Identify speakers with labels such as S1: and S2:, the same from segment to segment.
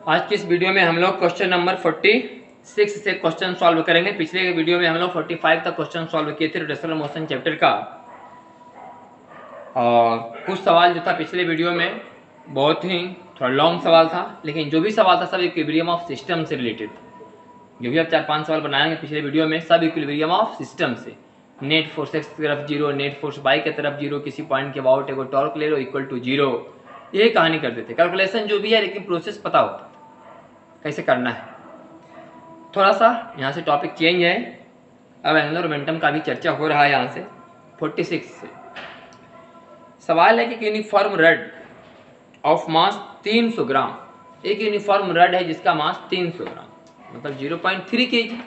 S1: आज की इस वीडियो में हम लोग क्वेश्चन नंबर 46 से क्वेश्चन सॉल्व करेंगे। पिछले वीडियो में हम लोग 45 तक क्वेश्चन सॉल्व किए थे रोटेशनल मोशन चैप्टर का, और कुछ सवाल जो था पिछले वीडियो में बहुत ही थोड़ा लॉन्ग सवाल था, लेकिन जो भी सवाल था सब इक्विलिब्रियम ऑफ सिस्टम से रिलेटेड। जो भी आप 4-5 सवाल बनाएंगे पिछले वीडियो में सब इक्विलिब्रियम ऑफ सिस्टम से। नेट फोर्स एक्स की तरफ जीरो, नेट फोर्स वाई की तरफ जीरो, किसी पॉइंट के अबाउट एगो टॉर्क ले लो इक्वल टू जीरो, ये कहानी करते थे। कैलकुलेशन जो भी है लेकिन प्रोसेस पता होता कैसे करना है। थोड़ा सा यहाँ से टॉपिक चेंज है, अब एंगुलर मोमेंटम का भी चर्चा हो रहा है। यहाँ से 46 से सवाल है कि यूनिफॉर्म रड ऑफ मास 300 ग्राम, एक यूनिफॉर्म रड है जिसका मास 300 ग्राम मतलब 0.3 kg।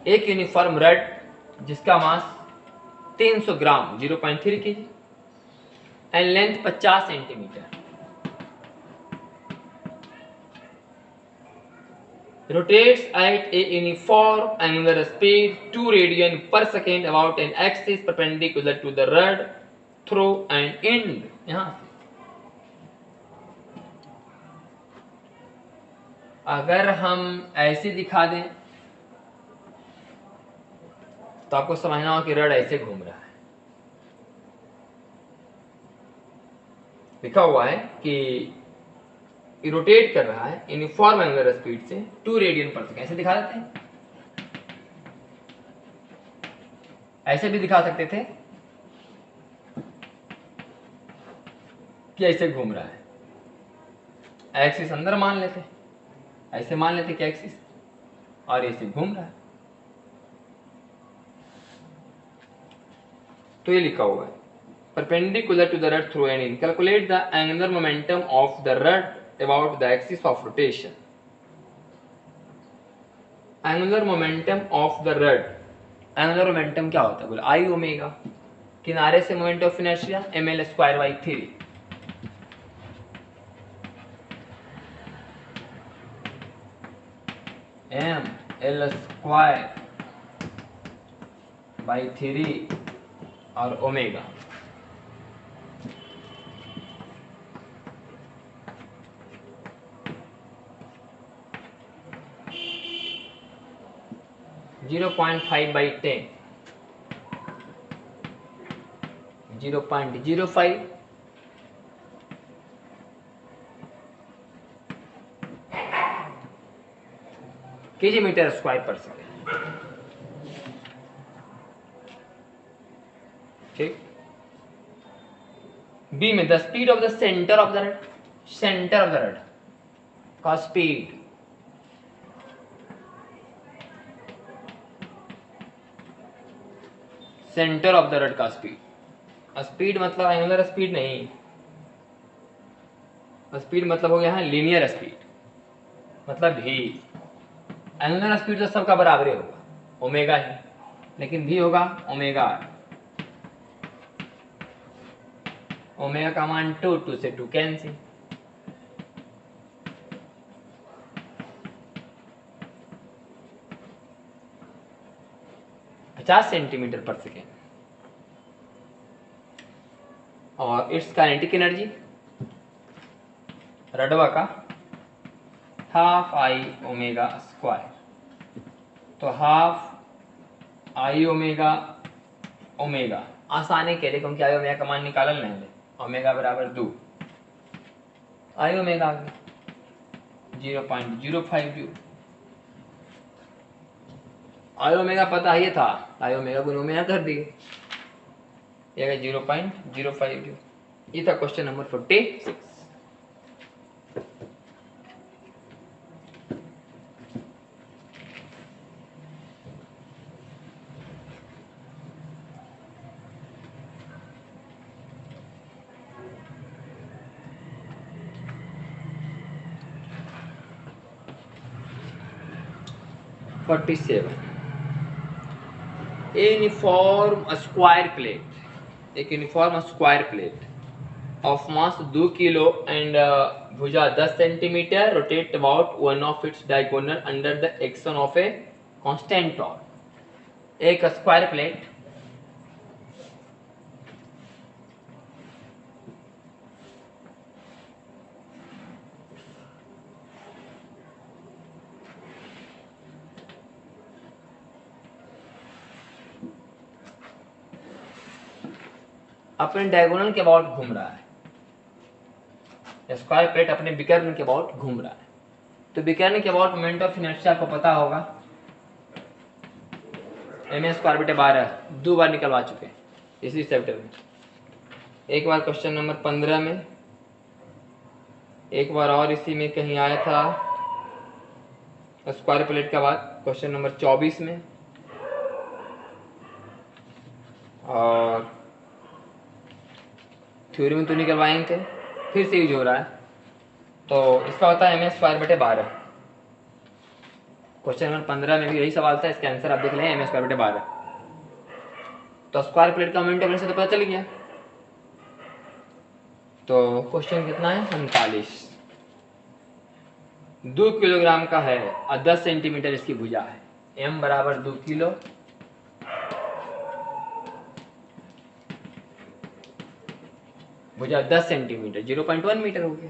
S1: एक यूनिफॉर्म रड जिसका मास 300 ग्राम 0.3 kg and length 50 centimetre, rotates at a uniform angular speed 2 radian per second about an axis perpendicular to the rod through an end। यहाँ से अगर हम ऐसे दिखा दें तो आपको समझना होगा कि रड ऐसे घूम रहा है। लिखा हुआ है कि रोटेट कर रहा है यूनिफॉर्म एंगुलर स्पीड से 2 रेडियन पर सेकंड। ऐसे दिखा देते हैं, ऐसे भी दिखा सकते थे कि ऐसे घूम रहा है। एक्सिस अंदर मान लेते, ऐसे मान लेते कि एक्सिस, और ऐसे घूम रहा है। तो ये लिखा हुआ है perpendicular to the rod through an end, calculate the angular momentum of the rod about the axis of rotation। angular momentum of the rod, angular momentum क्या होता है बोले आई ओमेगा, किनारे से moment of inertia ml square by 3, ml square by 3 और omega. Zero 0.5/10 0.05 kg metre square पर second. ठीक। B में the speed of the centre of the rod, centre of the rod का speed, centre of the rod का speed. Speed मतलब angular speed नहीं, speed मतलब हो गया है लीनियर स्पीड, मतलब भी एंगुलर स्पीड तो सबका बराबर ही होगा ओमेगा ही, लेकिन भी होगा ओमेगा। ओमेगा का मान 2 से 2 कैंसिल, पचास सेंटीमीटर पर सेकेंड। और इट्स काइनेटिक एनर्जी रडवा का हाफ आई ओमेगा स्क्वायर, तो हाफ आई ओमेगा ओमेगा आसानी के लिए, क्योंकि आई ओमेगा का मान निकालल नहीं है, ओमेगा बराबर 2 आई ओमेगा आ गया 0.050। आई ओमेगा पता ही था, आई ओमेगा गुण ओमेगा कर दिए, ये 0.050। ये था question number 46। Uniform square plate, एक uniform square plate of mass 2 kilo and भुजा 10 centimetre rotate about one of its diagonal under the action of a constant torque. एक स्क्वायर प्लेट अपने डायगोनल के अबाउट घूम रहा है, स्क्वायर प्लेट अपने विकर्ण के अबाउट घूम रहा है। तो विकर्ण के अबाउट मोमेंट ऑफ इनर्शिया आपको पता होगा, एम स्क्वायर बटे 12 दो बार निकलवा चुके हैं इसी चैप्टर में। एक बार क्वेश्चन नंबर 15 में, एक बार और इसी में कहीं आया था स्क्वायर प्लेट का बाद क्वेश्चन नंबर 24 में, और थ्योरी में तो निकलवाएंगे थे, फिर से यूज हो रहा है। तो इसका होता है एम स्क्वायर बटे 12। क्वेश्चन नंबर 15 में भी यही सवाल था, इसका आंसर आप देख लें एम स्क्वायर बटे 12। तो स्क्वायर प्लेट का मोमेंट ऑफ से तो पता चल गया। तो क्वेश्चन कितना है 39, 2 किलोग्राम का है और 10 सेंटीमीटर इसकी भुजा है। m बराबर 2 किलो भुजा 10 सेंटीमीटर 0.1 मीटर हो गया,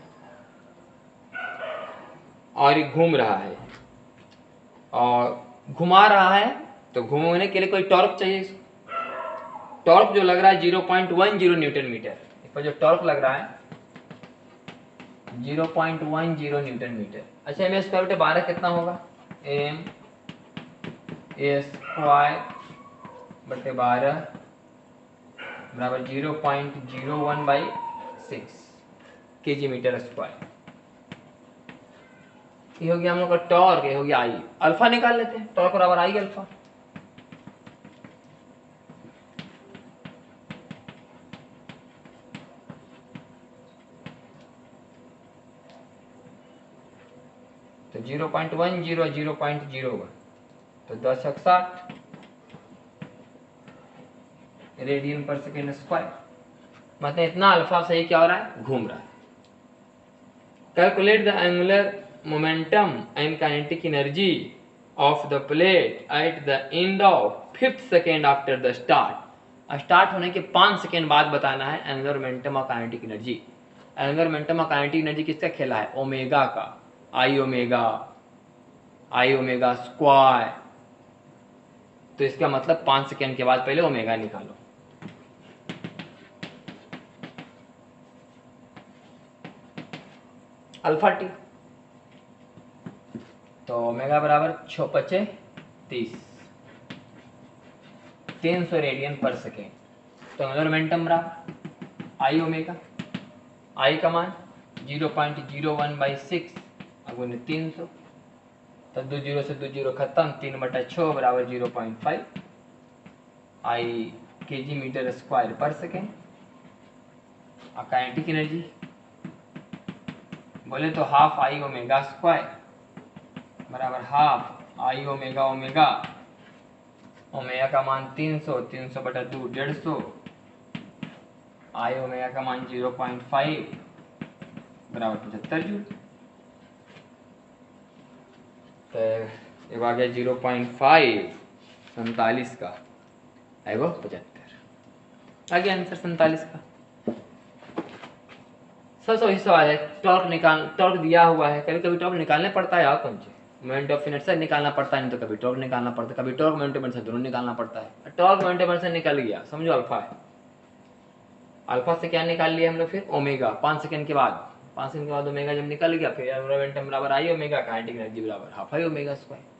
S1: और ये घूम रहा है और घुमा रहा है। तो घूमने के लिए कोई टॉर्क चाहिए इसको। टॉर्क जो लग रहा है 0.10 न्यूटन मीटर, इस पर जो टॉर्क लग रहा है 0.10 न्यूटन मीटर। अच्छा एम स्क्वायर बटे 12 कितना होगा, एम स्क्वायर बटे 12 बराबर 0.01/6 kg मीटर स्क्वायर। ये हो गया हम लोग का टॉर्क, ये हो गया आई। अल्फा निकाल लेते हैं, टॉर्क बराबर आई अल्फा। तो 0.10 0.01 तो 10⁻⁷ रेडियन पर सेकेंड स्क्वायर। मतलब इतना अल्फा सही क्या हो रहा है, घूम रहा है। Calculate the angular momentum and kinetic energy of the plate at the end of 5th second after the start. Start होने के 5 सेकेंड बाद बताना है एंगुलर मोमेंटम और काइनेटिक एनर्जी। एंगुलर मोमेंटम और काइनेटिक एनर्जी किसका खेला है, ओमेगा का, आई ओमेगा स्क्वायर। तो इसका मतलब 5 सेकेंड के बाद पहले ओमेगा निकालो। अल्फा टी, तो ओमेगा बराबर 6×5 = 300 रेडियन पर सेकेंड। तो एंगुलर मोमेंटम बराबर आई ओमेगा, आई का मान 0.01/6 गुने 300, तो 2 0 से 2 0 खत्म, 3/6 बराबर 0.5 आई kg मीटर स्क्वायर पर सेकेंड। और काइनेटिक एनर्जी बोले तो हाफ आई ओमेगा स्क्वायर बराबर half I omega omega, omega का मान 300, 300/2 150, आई ओमेगा का मान 0.5 बराबर 75 जूल। तो एक आ गया 0.5 47 का है वो 75 आ गया आंसर 47 का। सब वही सवाल है, टॉर्क दिया हुआ है, कभी कभी टॉर्क निकालने पड़ता है। कौन से मोमेंट ऑफ इनर्शिया निकालना पड़ता है, नहीं तो कभी टॉर्क निकालना पड़ता है, कभी टॉर्क मोमेंट ऑफ इनर्शिया दोनों निकालना पड़ता है। टॉर्क मोमेंट ऑफ इनर्शिया निकल गया, समझो अल्फा है। अल्फा से क्या निकाल लिया हम लोग, फिर ओमेगा 5 सेकंड के बाद, 5 सेकंड के बाद ओमेगा जब निकल गया, फिर मोमेंटम बराबर आई ओमेगा, काइनेटिक एनर्जी बराबर half I omega square.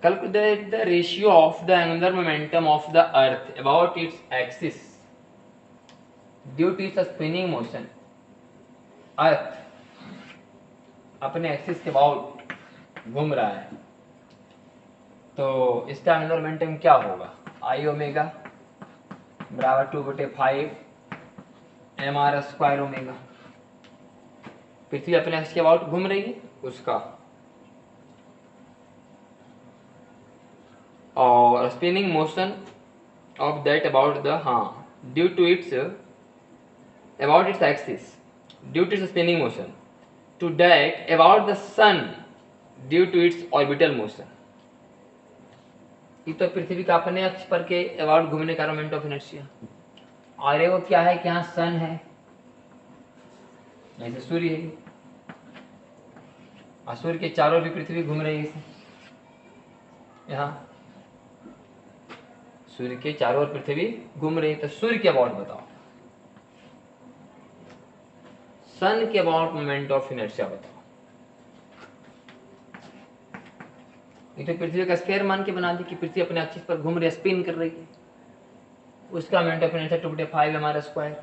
S1: Calculate the ratio of the angular momentum of the earth about its axis due to its spinning motion। अर्थ अपने एक्सिस के अबाउट घूम रहा है तो इसका एंगुलर मोमेंटम क्या होगा, आई ओमेगा बराबर 2/5 mr² ओमेगा। पृथ्वी अपने एक्स के अबाउट घूम रही है उसका, और spinning motion of that about the due to its about its axis due to its spinning motion to that about the sun due to its orbital motion। ये तो पृथ्वी का अपने अक्ष पर के अबाउट घूमने का मोमेंट ऑफ इनर्शिया, और वो क्या है कि यहाँ सन है, जैसे सूर्य है और सूर्य के चारों भी पृथ्वी घूम रही है, यहाँ सूर्य के चारों ओर पृथ्वी घूम रही है। तो सूर्य के अबाउट बताओ, सन के अबाउट मोमेंट ऑफ इनर्शिया बताओ। ये तो पृथ्वी का स्फीयर मान के बना दी कि पृथ्वी अपने एक्सिस पर घूम रही है, स्पिन कर रही है, उसका मोमेंट ऑफ इनर्शिया 2/5 mr²,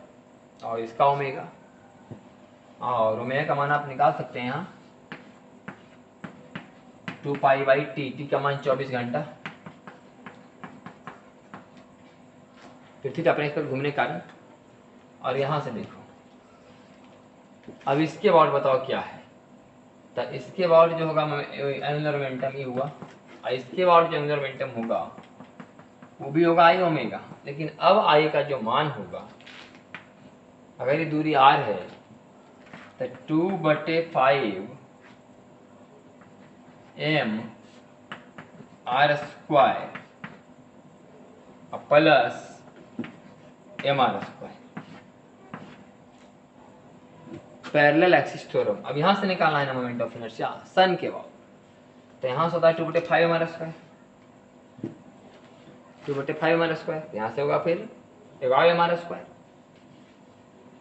S1: और इसका ओमेगा, और ओमेगा का मान आप निकाल सकते हैं यहाँ 2π/t, टी का मान 24 घंटा, पृथ्वी का अपने पर घूमने के कारण। और यहाँ से देखो, अब इसके अबाउट बताओ क्या है, तो इसके अबाउट जो होगा एंगुलर मोमेंटम ये हुआ, और इसके अबाउट जो एंगुलर मोमेंटम होगा वो भी होगा आई ओमेगा। लेकिन अब आई का जो मान होगा, अगर ये दूरी r है तो 2/5 mr² plus mr², parallel axis theorem. अब यहाँ से निकालना है ना मोमेंट ऑफ इनर्शिया सन के बाद, तो यहाँ से होता है 2/5 mr², 2/5 mr², यहाँ से होगा फिर 11 mr²,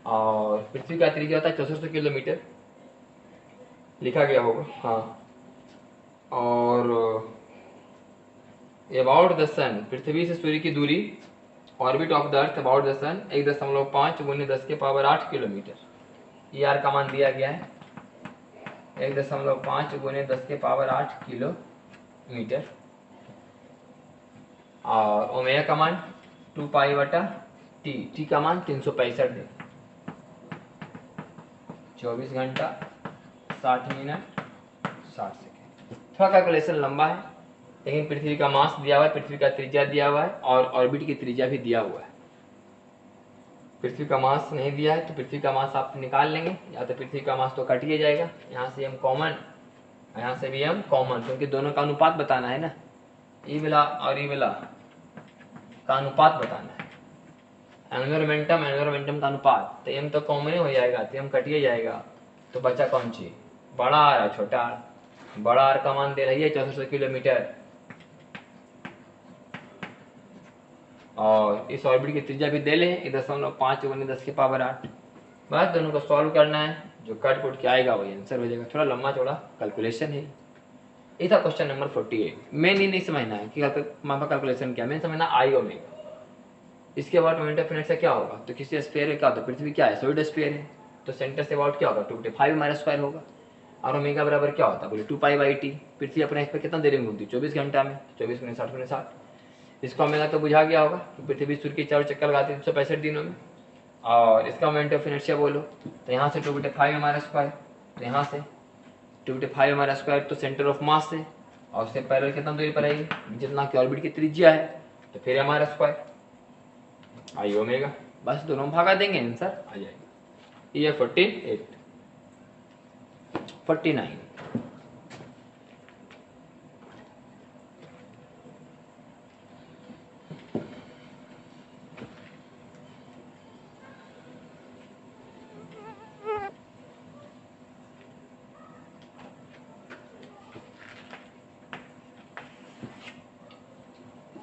S1: और पृथ्वी का त्रिज्या होता है 6400 किलोमीटर, लिखा गया होगा हाँ। और अबाउट द सन, पृथ्वी से सूर्य की दूरी, orbit of the earth about the sun 1.5 × 10⁸ kilometre, E R का मान दिया गया है 1.5 × 10⁸ किलोमीटर, और ओमेगा का मान 2π/t, टी का मान 365 दिन, 24 घंटा 60 मिनट 60 सेकेंड। थोड़ा कैलकुलेशन लंबा है, लेकिन पृथ्वी का मास दिया हुआ है, पृथ्वी का त्रिज्या दिया हुआ है, और ऑर्बिट की त्रिज्या भी दिया हुआ है। पृथ्वी का मास नहीं दिया है तो पृथ्वी का मास आप निकाल लेंगे, या तो पृथ्वी का मास तो कट ही जाएगा, यहाँ से हम कॉमन, यहाँ से भी हम कॉमन, क्योंकि दोनों का अनुपात बताना है ना, ये वाला और ये वाला का अनुपात बताना है, एंगुलर मोमेंटम का अनुपात, तो एम तो कॉमन ही हो जाएगा, तो एम कटिए जाएगा, तो बचा कौन चीज, बड़ा आर और छोटा आर। बड़ा आर का मान दे रही है 6400 किलोमीटर, और इस ऑर्बिट की त्रिज्या भी दे ले 1.5 × 10⁸। बस दोनों को सॉल्व करना है, जो कट कुट के आएगा वही आंसर हो जाएगा। थोड़ा लंबा चौड़ा कैलकुलेशन है। ये था क्वेश्चन नंबर 48। मेन ही नहीं समझना है कि मापा कैलकुलेशन क्या, मेन समझना आई ओमेगा। इसके बाद मोमेंट ऑफ इनर्शिया क्या होगा, तो किसी स्फीयर में क्या होता है, पृथ्वी क्या है, सॉलिड स्फीयर है, तो सेंटर से अबाउट क्या होगा 2/5 mr² होगा, और ओमेगा बराबर क्या होता है बोले 2π/t। पृथ्वी अपने एक्स पर कितना देर में घूमती है, 24 घंटा में, 24 × 60 × 60। इसका ओमेगा तो बुझा गया होगा कि पृथ्वी सूर्य के 4 चक्कर लगाती है 365 दिनों में, और इसका मोमेंट ऑफ इनर्शिया बोलो तो यहाँ से 2/5 mr², तो यहाँ से 2/5 mr², तो सेंटर ऑफ मास से, और उससे पैरेलल कितना दूरी पर आएगी, जितना कि ऑर्बिट की त्रिज्या है, तो फिर mr², आई ओमेगा, बस दोनों भागा देंगे आंसर आ जाएगा। ये 48 49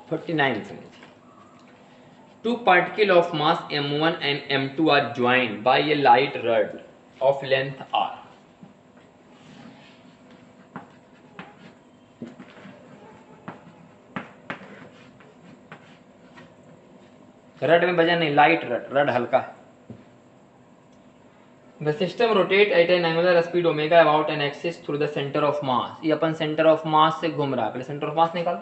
S1: 49 समझिए। Two particles of mass m1 and m2 are joined by a light rod of length r. Rod में वजन नहीं, लाइट रड, रड हल्का है। The system rotate at an angular speed omega about an axis through the center of mass। ये अपन centre of mass से घूम रहा है, पहले सेंटर ऑफ मास निकाल।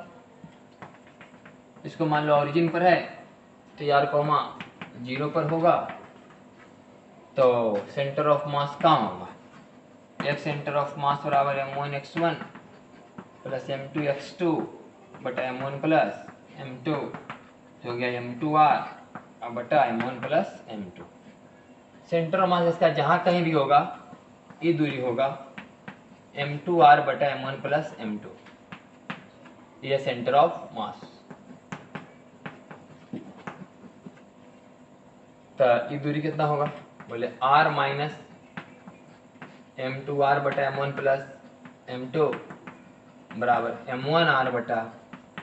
S1: इसको मान लो ओरिजिन पर है तो यार कॉमा 0 पर होगा, तो सेंटर ऑफ मास कहाँ होगा, एक सेंटर ऑफ मास बराबर m1 x1 plus m2 x2 बटा m1 प्लस m2 हो गया m2r बटा m1 plus m2। Centre of mass इसका जहाँ कहीं भी होगा ये दूरी होगा m2r बटा m1 प्लस m2, ये सेंटर ऑफ मास। तो ये दूरी कितना होगा, बोले r माइनस m2r बटा m1 प्लस m2 बराबर m1r बटा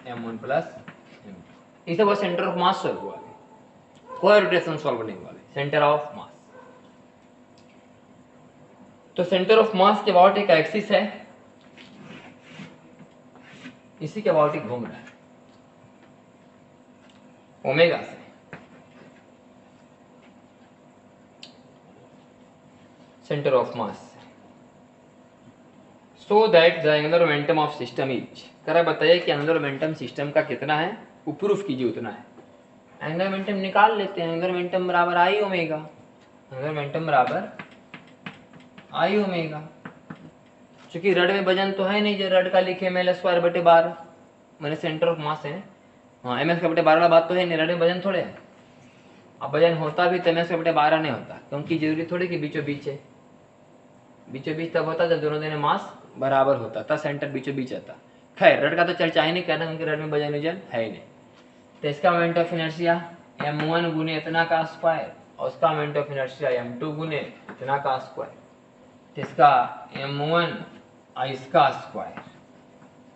S1: m1 प्लस m2। इसे वो सेंटर ऑफ मास सॉल्व हुआ, कोई रोटेशन सॉल्व नहीं वाले, सेंटर ऑफ मास। तो सेंटर ऑफ मास के अबाउट एक एक्सिस है, इसी के अबाउट ही घूम रहा है ओमेगा से। Centre of mass so that the angular momentum of system is, करा बताइए कि एंगुलर मोमेंटम सिस्टम का कितना है, वो प्रूफ कीजिए उतना है। एंगुलर मोमेंटम निकाल लेते हैं, एंगुलर मोमेंटम बराबर आई ओमेगा, एंगुलर मोमेंटम बराबर आई ओमेगा। चूंकि रड में वजन तो है नहीं, जो रड का लिखे ml स्क्वायर बटे 12 मैंने सेंटर ऑफ मास है, हाँ ml स्क्वायर बटे 12 वाला बात तो है नहीं, रड में वजन थोड़े है। अब वजन होता भी तो ml स्क्वायर बटे 12 नहीं होता, क्योंकि जरूरी थोड़ी कि बीचों बीच है, बीचों बीच तब होता जब दोनों दोनों मास बराबर होता, तब सेंटर बीचों बीच आता। खैर रड का तो चर्चा ही नहीं करना, क्योंकि रड में वजन है ही नहीं। तो इसका मोमेंट ऑफ इनर्शिया m1 गुने इतना का स्क्वायर और उसका मोमेंट ऑफ इनर्शिया m2 गुने इतना का स्क्वायर, तो इसका m1 इसका स्क्वायर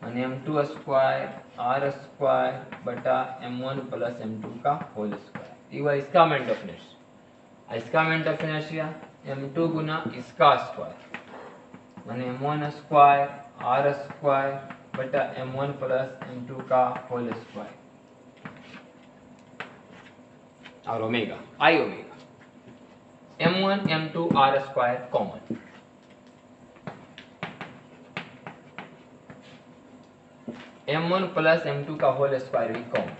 S1: माने m2 स्क्वायर r स्क्वायर बटा m1 प्लस m2 का होल स्क्वायर, ये इसका मोमेंट ऑफ इनर्शिया। इसका मोमेंट ऑफ इनर्शिया m2 गुना इसका स्क्वायर माने m1 स्क्वायर r स्क्वायर बटा m1 प्लस m2 का होल स्क्वायर और ओमेगा आई omega m1 m2 r square common, m1 plus m2 का होल स्क्वायर भी कॉमन।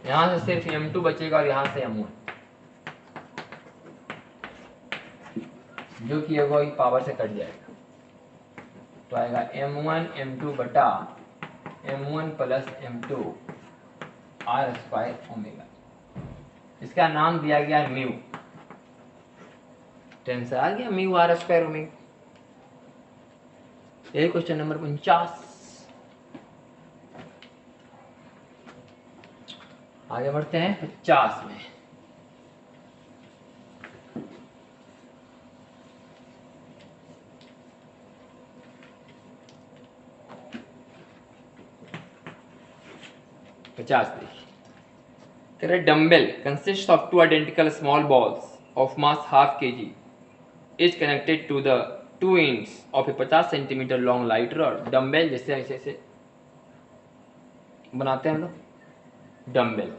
S1: यहां से सिर्फ m2 बचेगा और यहां से m1, जो कि होगा पावर से कट जाएगा, तो आएगा m1 m2 बटा m1 plus m2 r square omega. इसका नाम दिया गया म्यू, टेंस आ गया म्यू r स्क्वायर ओमेगा। यही क्वेश्चन नंबर 49। आगे बढ़ते हैं 50 में। देखिए dumbbell consist of 2 identical small balls of mass half kg is connected to the 2 ends of a 50 centimetre long light rod. Dumbbell जैसे ऐसे ऐसे बनाते हैं हम लोग, डम्बल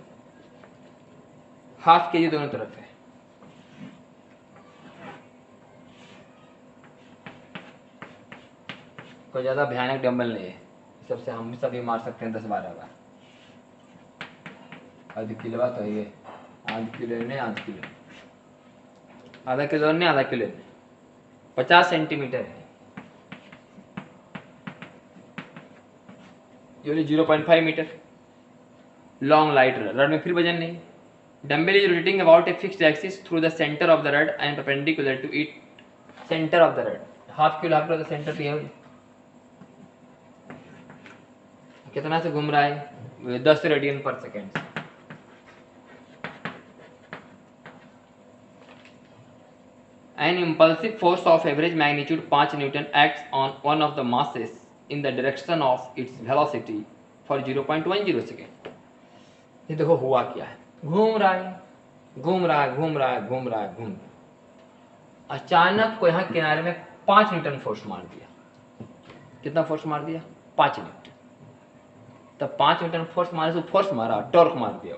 S1: हाफ kg दोनों तरफ है। कोई ज्यादा भयानक डम्बल नहीं है, सबसे हम सभी मार सकते हैं 10-12 बार। आधा किलो तो ये आधा किलो नहीं, आधा किलो आधा किलो नहीं, आधा किलो 50 सेंटीमीटर है, ये 0.5 मीटर लॉन्ग लाइट रड में फिर वजन नहीं। Dumbbell is rotating about a fixed axis through the centre of the rod and perpendicular to it centre of the rod. Half kilo centre पे है, कितना से घूम रहा है 10 रेडियन पर second. An impulsive force of average magnitude 5 Newton acts on one of the masses in the direction of its velocity for 0.10 second. ये देखो हुआ क्या है, घूम रहा है घूम रहा है घूम रहा है घूम रहा है घूम, अचानक को यहाँ किनारे में 5 न्यूटन फोर्स मार दिया। कितना फोर्स मार दिया? 5 न्यूटन। तब 5 न्यूटन फोर्स मारे तो फोर्स मारा, टॉर्क मार दिया।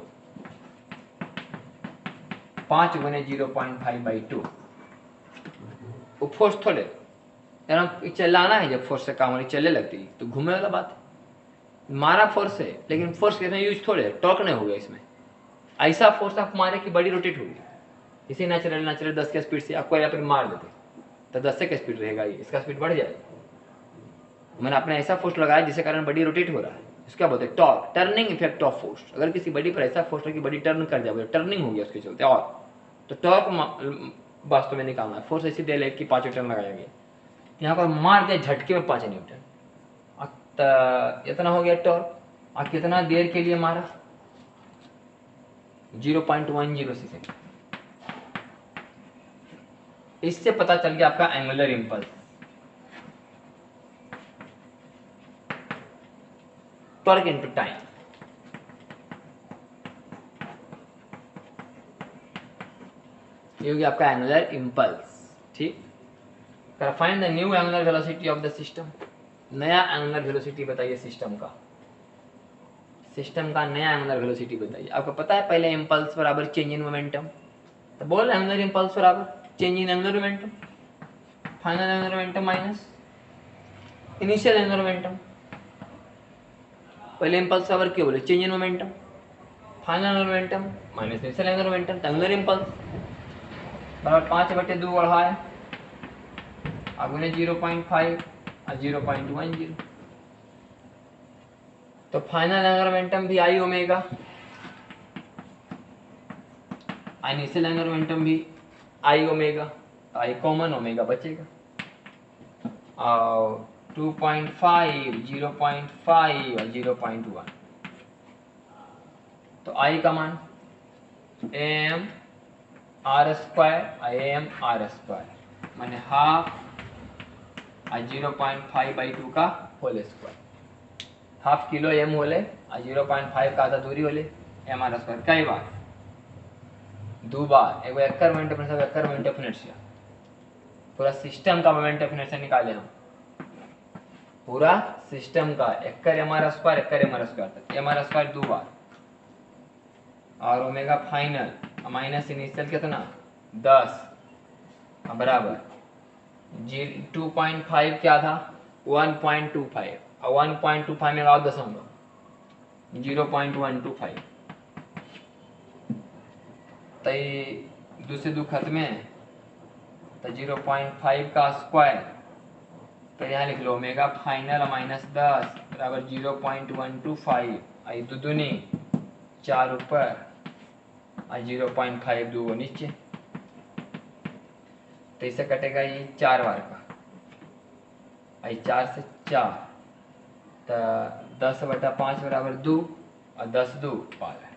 S1: 5 गुने 0.5/2 वो फोर्स थोड़े चलाना है, जब फोर्स से काम होनी चलने लगती तो घूमने वाला बात है। मारा फोर्स है, लेकिन फोर्स कितना यूज थोड़े, टॉर्क नहीं हो गया इसमें। ऐसा फोर्स आप मारे कि बॉडी रोटेट होगी। इसी नेचुरल 10 के स्पीड से आपको यहाँ पर मार देते तो 10 से क्या स्पीड रहेगा, ये इसका स्पीड बढ़ जाएगा। मैंने आपने ऐसा फोर्स लगाया जिसके कारण बॉडी रोटेट हो रहा है, इसका बोलते हैं torque, turning effect of force. अगर किसी बॉडी पर ऐसा फोर्स है कि बॉडी टर्न कर जाए, टर्निंग हो गया उसके चलते, और तो टॉर्क वास्तव में निकालना है। फोर्स ऐसी दे ले कि 5 न्यूटन लगाया गया, यहाँ पर मार दिया झटके में 5 न्यूटन, इतना हो गया टॉर्क। और कितना देर के लिए मारा, 0.10 सेकेंड। इससे पता चल गया आपका angular impulse. Torque into time, ये हो गया आपका एंगुलर इंपल्स। ठीक, find the new angular velocity of the system. नया एंगुलर वेलोसिटी बताइए सिस्टम का, सिस्टम का नया एंगुलर वेलोसिटी बताइए। आपको पता है पहले इंपल्स बराबर चेंज इन मोमेंटम, तो बोल एंगुलर इंपल्स बराबर change in angular momentum, final angular momentum minus initial angular momentum. पहले इंपल्स बराबर क्या बोले, change in momentum, final angular momentum minus initial angular momentum. तो एंगुलर इंपल्स बराबर 5/2 बढ़ाए अगुने 0.5 और 0.10। तो फाइनल एंगुलर मोमेंटम भी आई ओमेगा, इनिशियल एंगुलर मोमेंटम भी आई ओमेगा, आई कॉमन ओमेगा बचेगा। और 2.5, 0.5 और 0.1। तो आई का मान am r square am r square माने हाफ और 0.5/2 का whole square. Half kilo M whole और 0.5 का आधा दूरी होले एम आर स्क्वायर। कई बार, दो बार, एगो एक्कर मोमेंट ऑफ इनर्शिया, एक्कर मोमेंट ऑफ इनर्शिया। पूरा सिस्टम का मोमेंट ऑफ इनर्शिया निकाले हम, पूरा सिस्टम का एक्कर एम आर स्क्वायर, एक्कर एम आर स्क्वायर तक, एम आर स्क्वायर 2 बार और ओमेगा फाइनल माइनस इनिशियल कितना 10 बराबर 2.5 क्या था 1.25 और 1.25 में लगाओ दशमलव 0.125। तो दूसरे दो खत्म है तो 0.5 का स्क्वायर, तो यहाँ लिख लो ओमेगा फाइनल माइनस 10 बराबर 0.125 आई दुनी 4 ऊपर और 0.5 दो नीचे। तो इससे कटेगा ये 4 बार का, आई 4 से 4 तो 10/5 बराबर 2 और 10 2 12।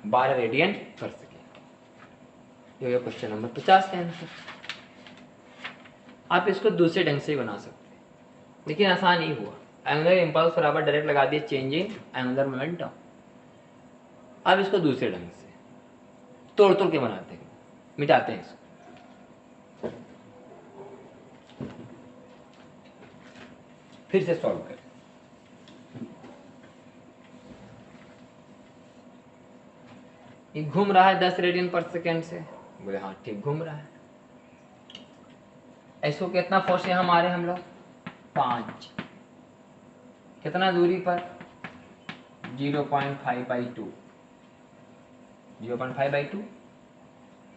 S1: 12 रेडियन कर सके। ये क्वेश्चन नंबर 50 का आंसर। आप इसको दूसरे ढंग से बना सकते हैं, लेकिन आसान ही हुआ। एंगुलर इंपल्स बराबर डायरेक्ट लगा दिए चेंज इन एंगुलर मोमेंटम। अब इसको दूसरे ढंग से तोड़ तोड़ के बनाते हैं, मिटाते हैं इसको। फिर से सॉल्व करें। ये घूम रहा है 10 रेडियन पर सेकेंड से, बोले हाँ ठीक घूम रहा है। ऐसो कितना फोर्स यहाँ मारे हम लोग 5, कितना दूरी पर 0.5/2, 0.5/2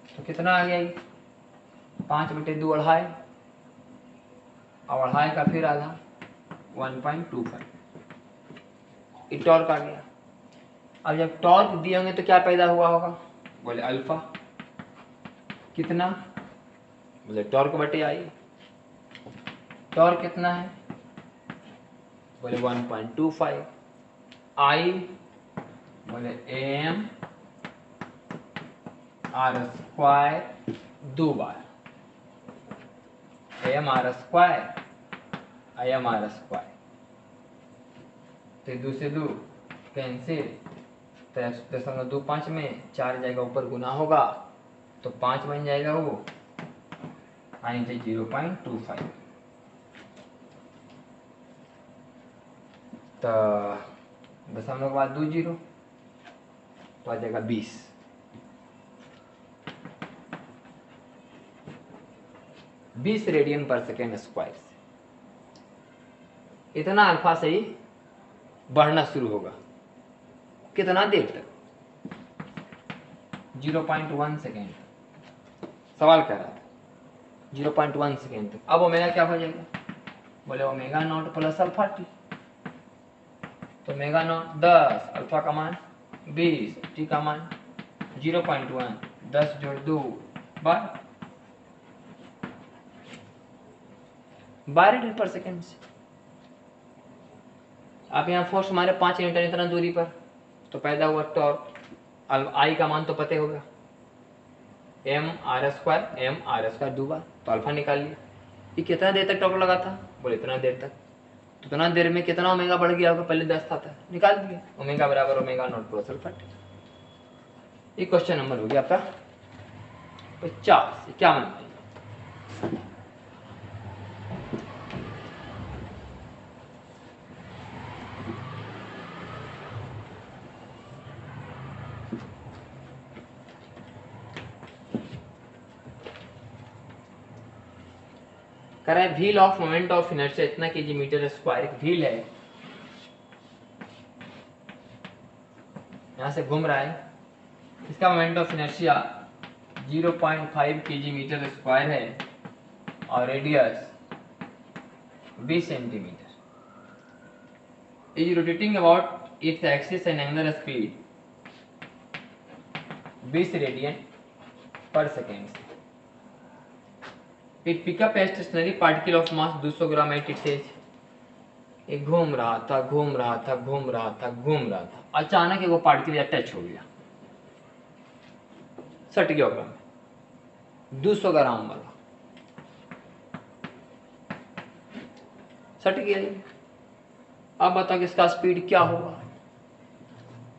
S1: तो कितना आ गया ये 5/2 अढ़ाई और अढ़ाई का फिर आधा 1.25। ये टॉर्क आ गया। अब जब टॉर्क दिए होंगे तो क्या पैदा हुआ होगा, बोले अल्फा। कितना, बोले टॉर्क बटे आई। टॉर्क कितना है, बोले 1.25। आई बोले am r square 2 bar, am r square am r square. तो 2 से 2 कैंसिल, तो 0.25 में 4 जाएगा ऊपर गुना होगा तो 5 बन जाएगा वो, आई नीचे 0.25। तो दशमलव के बाद 2 0 तो आ जाएगा 20। 20 रेडियन पर सेकेंड स्क्वायर से। इतना अल्फा से ही बढ़ना शुरू होगा। कितना देर तक? 0.1 सेकेंड। सवाल कह रहा था 0.1 सेकेंड तक। अब ओमेगा क्या हो जाएगा? बोले omega not plus alpha T. तो ओमेगा नॉट 10, अल्फा का मान 20, टी का मान 0.1, 10 जोड़ 2 12 मीटर पर सेकेंड से। आप यहाँ फोर्स मारे 5 न्यूटन इतना दूरी पर, तो पैदा हुआ टॉर्क। आई का मान तो पता होगा, m r² 2 बार, तो अल्फा निकाल लिया। ये कितना देर तक टॉर्क लगा था? बोले इतना देर तक। तो इतना देर में कितना ओमेगा बढ़ गया होगा? पहले 10 था, निकाल दिया। ओमेगा बराबर omega not plus alpha T. ये क्वेश्चन नंबर हो गया आपका 50। क्या मन करा है? Wheel of moment of inertia इतना केजी मीटर स्क्वायर। एक व्हील है, यहां से घूम रहा है, इसका moment of inertia 0.5 KG metre square है और radius 20 centimetre. Is rotating about its axis and angular speed 20 radian पर second. It pick up a stationary particle of mass 200 gram at its edge. ये घूम रहा था, घूम रहा था, घूम रहा था, घूम रहा था, अचानक वो पार्टिकल टच हो गया, सट गया ग्राम, 200 ग्राम वाला सट गया। अब बताओ कि इसका स्पीड क्या होगा?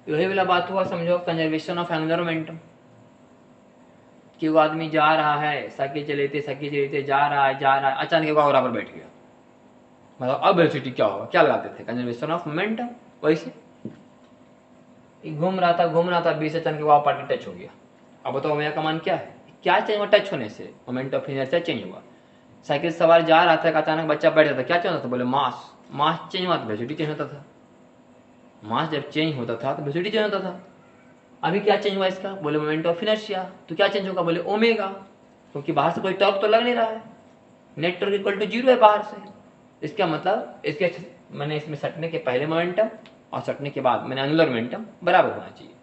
S1: यही वाला बात हुआ, समझो कंजर्वेशन ऑफ एंगुलर मोमेंटम। कि वो आदमी जा रहा है, साइकिल चलेते जा रहा है, अचानक वो बराबर बैठ गया। मतलब अब वेलोसिटी क्या होगा? क्या लगाते थे? Conservation of momentum. वैसे घूम रहा था 20 से अचानक वो पार्टिकल टच हो गया। अब बताओ ओमेगा का मान क्या है? क्या चेंज हुआ टच होने से? मोमेंट ऑफ इनर्शिया चेंज हुआ। साइकिल सवार जा रहा था, अचानक बच्चा बैठ जाता, क्या चेंज होता था? बोले मास चेंज हुआ तो वेलोसिटी चेंज होता था। मास जब चेंज होता था तो वेलोसिटी चेंज होता था। अभी क्या चेंज हुआ इसका? बोले मोमेंट ऑफ इनर्शिया। तो क्या चेंज होगा? बोले ओमेगा, क्योंकि बाहर से कोई टॉर्क तो लग नहीं रहा है, नेट टॉर्क इक्वल टू 0 है बाहर से। इसका मतलब इसके मैंने इसमें सटने के पहले मोमेंटम और सटने के बाद मैंने एंगुलर मोमेंटम बराबर होना चाहिए।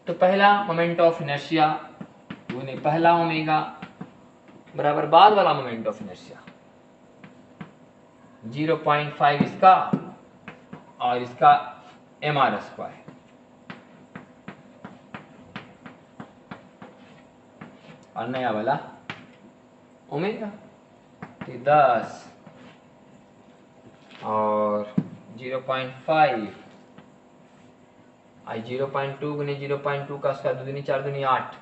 S1: तो पहला मोमेंट ऑफ इनर्शिया पहला ओमेगा बराबर बाद वाला मोमेंट ऑफ इनर्शिया 0.5 इसका और इसका mr²। और नया वाला ओमेगा 10 और 0.5 आई 0.2 गुने 0.2 का उसका 2 दूनी 4 दूनी 8,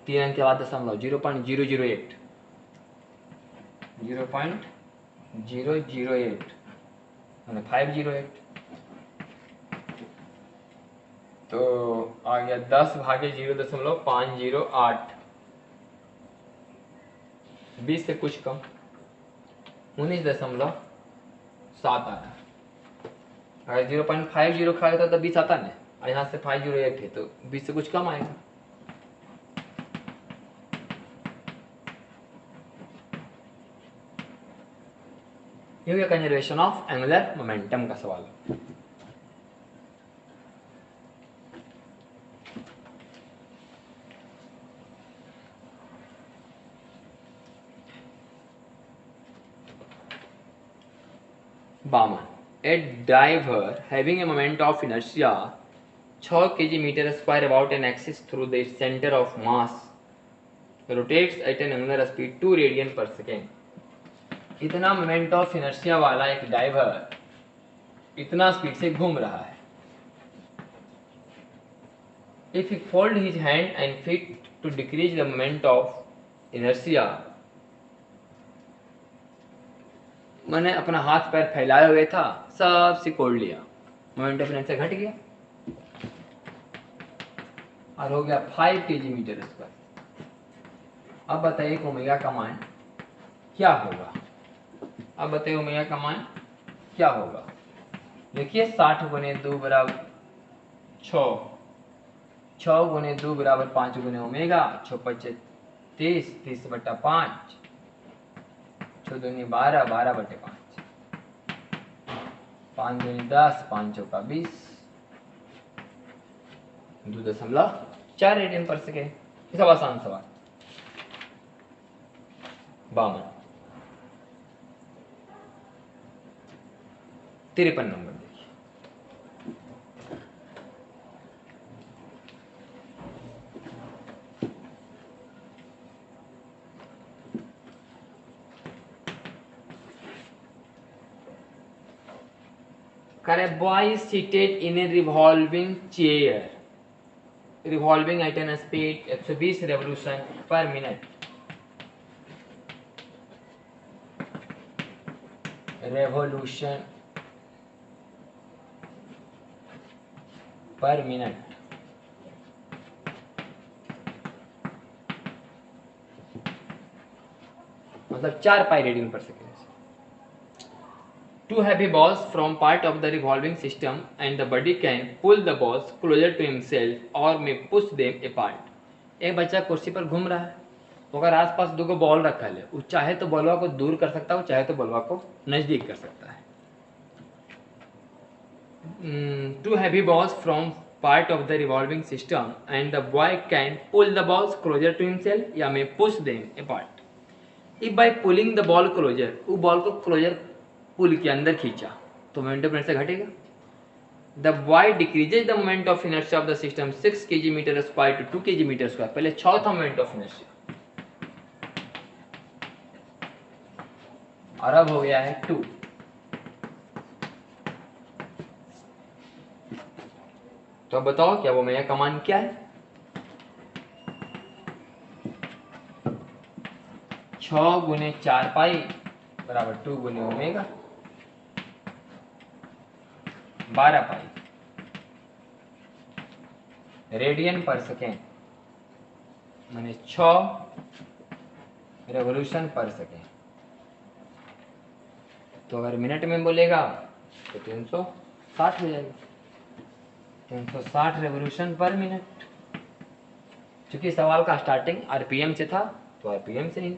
S1: 3 अंक के बाद दशमलव 0.008 मैंने 508। तो आ गया 10 भागे 0.508, 20 से कुछ कम 19.7 आता। अगर 0.50 खा लेता तो 20 आता ना, और यहाँ से 508 है तो 20 से कुछ कम आएगा। ये हो गया कंजर्वेशन ऑफ एंगुलर मोमेंटम का सवाल। बामन, a driver having a moment of inertia 6 kg meter square about an axis through the center of mass rotates at an angular speed 2 radian per second। इतना मोमेंट ऑफ इनर्शिया वाला एक driver इतना speed से घूम रहा है। If he fold his hand and feet to decrease the moment of inertia, मैंने अपना हाथ पैर फैलाए हुए था, सब सिकोड़ लिया, मोमेंट ऑफ इनर्शिया घट गया और हो गया 5 kg मीटर स्क्वायर। अब बताइए ओमेगा का मान क्या होगा। अब बताइए ओमेगा का मान क्या होगा। देखिए 60 गुने 2 बराबर 6, 6 गुने 2 बराबर 5 गुने ओमेगा, 6 25 30, 30/5, 6 दूनी 12, 12/5, 5 दूनी 10, 5 चौका 20, 2.4 रेडियन पर सेकेंड। ये सब आसान सवाल। 52 53 नंबर देखिए। A boy is seated in a revolving chair, revolving at a speed 120 revolution per minute. Revolution per minute. मतलब 4 पाई रेडियन पर second. Two heavy balls from part of the revolving system and the body can pull the balls closer to himself or may push them apart. एक बच्चा कुर्सी पर घूम रहा है, तो अगर आसपास दो बॉल रखा है, वो चाहे तो बॉलवा को दूर कर सकता है, चाहे तो बॉलवा को नजदीक कर सकता है। Two heavy balls from part of the revolving system and the boy can pull the balls closer to himself या may push them apart. If by pulling the ball closer, वो बॉल को क्लोजर पुल के अंदर खींचा तो moment of inertia घटेगा। The boy decreases the moment of inertia of the system 6 kg/2 to 2 kg/2। पहले 6 था मोमेंट ऑफ इनर्शिया और अब हो गया है 2। तो अब बताओ क्या वो मेरा कमान क्या है। 6 गुने 4 पाई बराबर 2 गुने ओमेगा 12 पाई रेडियन पर सेकेंड, माने 6 रेवोल्यूशन पर सेकेंड। तो अगर मिनट में बोलेगा तो 360 हो जाएगा, 360 रेवोल्यूशन पर मिनट। क्योंकि सवाल का स्टार्टिंग आरपीएम से था तो आरपीएम से ही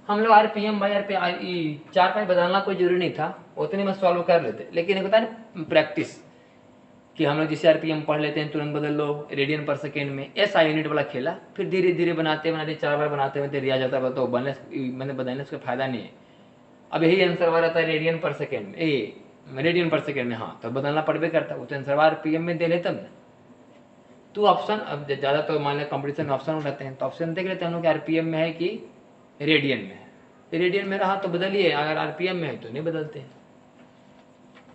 S1: हम लोग आरपीएम बाई आरपीएम 4 पाई बदलना कोई जरूरी नहीं था, उतने में सॉल्व कर लेते। लेकिन एक होता है ना प्रैक्टिस कि हम लोग जिसे आरपीएम पढ़ लेते हैं तुरंत बदल लो रेडियन पर सेकेंड में, ऐसा यूनिट वाला खेला। फिर धीरे धीरे बनाते बनाते 4 बार बनाते बनाते रिया जाता है, तो मैंने बदलने से फायदा नहीं है। अब यही आंसर आ रहा था रेडियन पर सेकेंड में, रेडियन पर सेकेंड में, हाँ तो बदलना पड़बे करता। वो तो आंसर आरपीएम में दे ले तब ना। तो ऑप्शन अब ज़्यादा तो मान लो कॉम्पिटिशन में ऑप्शन उठाते हैं, तो ऑप्शन देख लेते हैं हम लोग आरपीएम में है कि रेडियन में है। रेडियन में रहा तो बदलिए, अगर आरपीएम में है तो नहीं बदलते।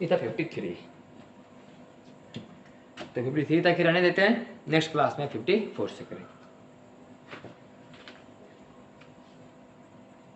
S1: ये था 53, तो 53 तक ही रहने देते हैं। नेक्स्ट क्लास में 54 से करेंगे।